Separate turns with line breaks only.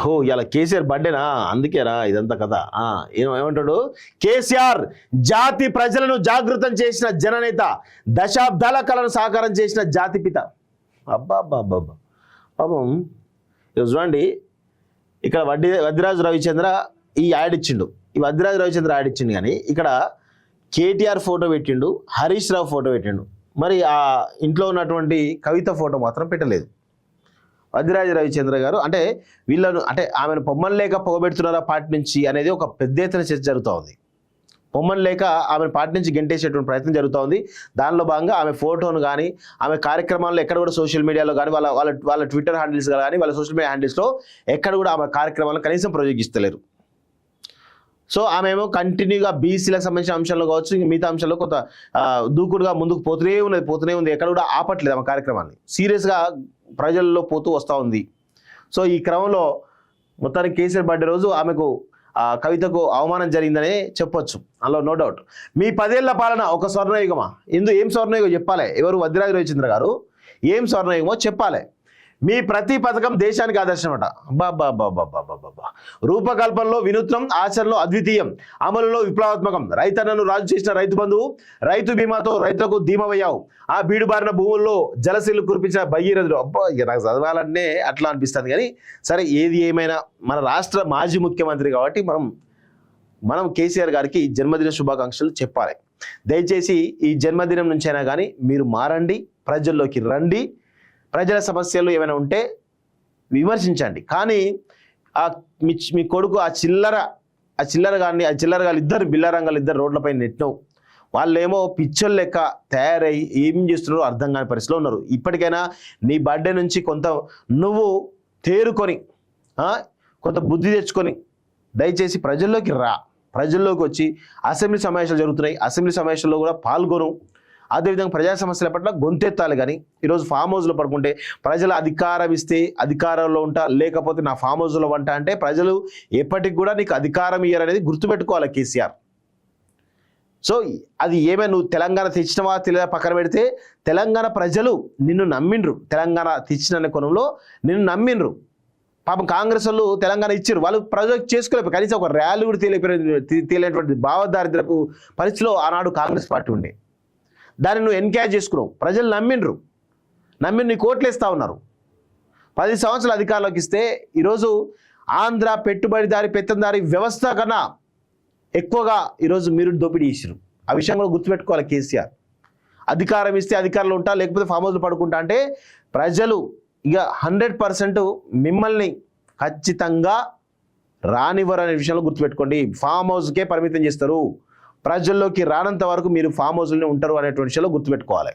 ఓ ఇలా కేసీఆర్ బర్త్డేనా, అందుకేనా ఇదంతా కథ. ఏమంటాడు కేసీఆర్, జాతి ప్రజలను జాగృతం చేసిన జననేత, దశాబ్దాల కళను సాకారం చేసిన జాతిపిత. అబ్బా అబ్బా అబ్బా అబ్బా పాపం. చూడండి ఇక్కడ వద్దిరాజు రవిచంద్ర ఈ యాడ్ ఇచ్చిండు, ఈ వద్దిరాజు రవిచంద్ర యాడ్ ఇచ్చిండు, కానీ ఇక్కడ కేటీఆర్ ఫోటో పెట్టిండు, హరీష్ రావు ఫోటో పెట్టిండు, మరి ఆ ఇంట్లో ఉన్నటువంటి కవిత ఫోటో మాత్రం పెట్టలేదు. వద్దిరాజు రవిచంద్ర గారు అంటే వీళ్ళను అంటే ఆమెను పొమ్మని లేక పొగబెడుతున్నారా పార్టీ నుంచి అనేది ఒక పెద్ద ఎత్తున చర్చ జరుగుతూ ఉంది. పొమ్మని లేక ఆమెను పార్టీ నుంచి గెంటేసేటువంటి ప్రయత్నం జరుగుతూ ఉంది. దానిలో భాగంగా ఆమె ఫోటోను కానీ ఆమె కార్యక్రమాల్లో ఎక్కడ కూడా సోషల్ మీడియాలో కానీ వాళ్ళ ట్విట్టర్ హ్యాండిల్స్ కానీ వాళ్ళ సోషల్ మీడియా హ్యాండిల్స్లో ఎక్కడ కూడా ఆమె కార్యక్రమాలను కనీసం ప్రయోగిస్తలేరు. సో ఆమె ఏమో కంటిన్యూగా బీసీలకు సంబంధించిన అంశాల్లో కావచ్చు, ఇంకా మిగతా అంశాల్లో కొంత దూకుడుగా ముందుకు పోతూనే ఉంది, ఎక్కడ కూడా ఆపట్లేదు ఆమె కార్యక్రమాన్ని, సీరియస్గా ప్రజల్లో పోతూ వస్తూ ఉంది. సో ఈ క్రమంలో మొత్తానికి కేసీఆర్ బర్త్డే రోజు ఆమెకు కవితకు అవమానం జరిగిందనే చెప్పొచ్చు, అందులో నో డౌట్. మీ 10 ఏళ్ల పాలన ఒక స్వర్ణయుగమా? ఏం స్వర్ణయుగం చెప్పాలి, ఎవరు వద్దిరాజు రవిచంద్ర గారు ఏం స్వర్ణయుగమో చెప్పాలి. మీ ప్రతి పథకం దేశానికి ఆదర్శం అట. బాబా రూపకల్పనలో వినూత్నం, ఆచరణలో అద్వితీయం, అమలులో విప్లవాత్మకం. రైతన్నను రాజు చేసిన రైతు బంధువు, రైతు బీమాతో రైతులకు ధీమవయ్యావు. ఆ బీడుబారిన భూముల్లో జలశీలు కురిపించిన భగీరథుడు. అబ్బా నాకు చదవాలంటే అట్లా అనిపిస్తుంది, కానీ సరే ఏది ఏమైనా మన రాష్ట్ర మాజీ ముఖ్యమంత్రి కాబట్టి మనం కేసీఆర్ గారికి జన్మదిన శుభాకాంక్షలు చెప్పాలి. దయచేసి ఈ జన్మదినం నుంచైనా కానీ మీరు మారండి, ప్రజల్లోకి రండి, ప్రజల సమస్యలు ఏమైనా ఉంటే విమర్శించండి. కానీ మీ కొడుకు ఆ చిల్లరగాళ్ళు ఇద్దరు బిల్లారంగాలు ఇద్దరు రోడ్లపై నెట్టినవు, వాళ్ళేమో పిచ్చోళ్ళు లెక్క తయారై ఏం చేస్తున్నారో అర్థం కాని పరిస్థితిలో ఉన్నారు. ఇప్పటికైనా నీ బర్త్డే నుంచి కొంత నువ్వు తేరుకొని కొంత బుద్ధి తెచ్చుకొని దయచేసి ప్రజల్లోకి రా, ప్రజల్లోకి వచ్చి అసెంబ్లీ సమావేశాలు జరుగుతున్నాయి, అసెంబ్లీ సమావేశాల్లో కూడా పాల్గొను. అదేవిధంగా ప్రజా సమస్యల పట్ల గొంతెత్తాలి. కానీ ఈరోజు ఫామ్ హౌస్లో పడుకుంటే ప్రజల అధికారం ఇస్తే అధికారంలో ఉంటా, లేకపోతే నా ఫామ్ హౌస్లో వంట అంటే ప్రజలు ఎప్పటికి కూడా నీకు అధికారం ఇయ్యారనేది గుర్తుపెట్టుకోవాలి కేసీఆర్. సో అది ఏమైనా నువ్వు తెలంగాణ తెచ్చినవా తెలియదా పక్కన పెడితే, తెలంగాణ ప్రజలు నిన్ను నమ్మిండ్రు, తెలంగాణ తెచ్చిన కోణంలో నిన్ను నమ్మిండ్రు. పాపం కాంగ్రెస్ వాళ్ళు తెలంగాణ ఇచ్చారు, వాళ్ళు ప్రజలకు చేసుకోలేరు, కనీసం ఒక ర్యాలీ కూడా తేలేనటువంటి భావదారిద్రపు పరిస్థితిలో ఆనాడు కాంగ్రెస్ పార్టీ ఉండే. దాన్ని నువ్వు ఎన్కరేజ్ చేసుకున్నావు, ప్రజలు నమ్మిండ్రు, నీ కోట్లేస్తూ ఉన్నారు. 10 సంవత్సరాలు అధికారంలోకి ఇస్తే ఈరోజు ఆంధ్ర పెట్టుబడిదారి పెత్తందారి వ్యవస్థ కన్నా ఎక్కువగా ఈరోజు మీరు దోపిడీ చేసిరు. ఆ విషయం కూడా గుర్తుపెట్టుకోవాలి కేసీఆర్. అధికారం ఇస్తే అధికారంలో ఉంటా, లేకపోతే ఫామ్ హౌస్లో పడుకుంటా అంటే ప్రజలు ఇక 100% మిమ్మల్ని ఖచ్చితంగా రానివ్వరు అనే విషయంలో గుర్తుపెట్టుకోండి. ఫామ్ హౌస్కే పరిమితం చేస్తారు, ప్రజల్లోకి రానంత వరకు మీరు ఫామ్ హౌస్లోనే ఉంటారు అనేటువంటి విషయంలో గుర్తుపెట్టుకోవాలి.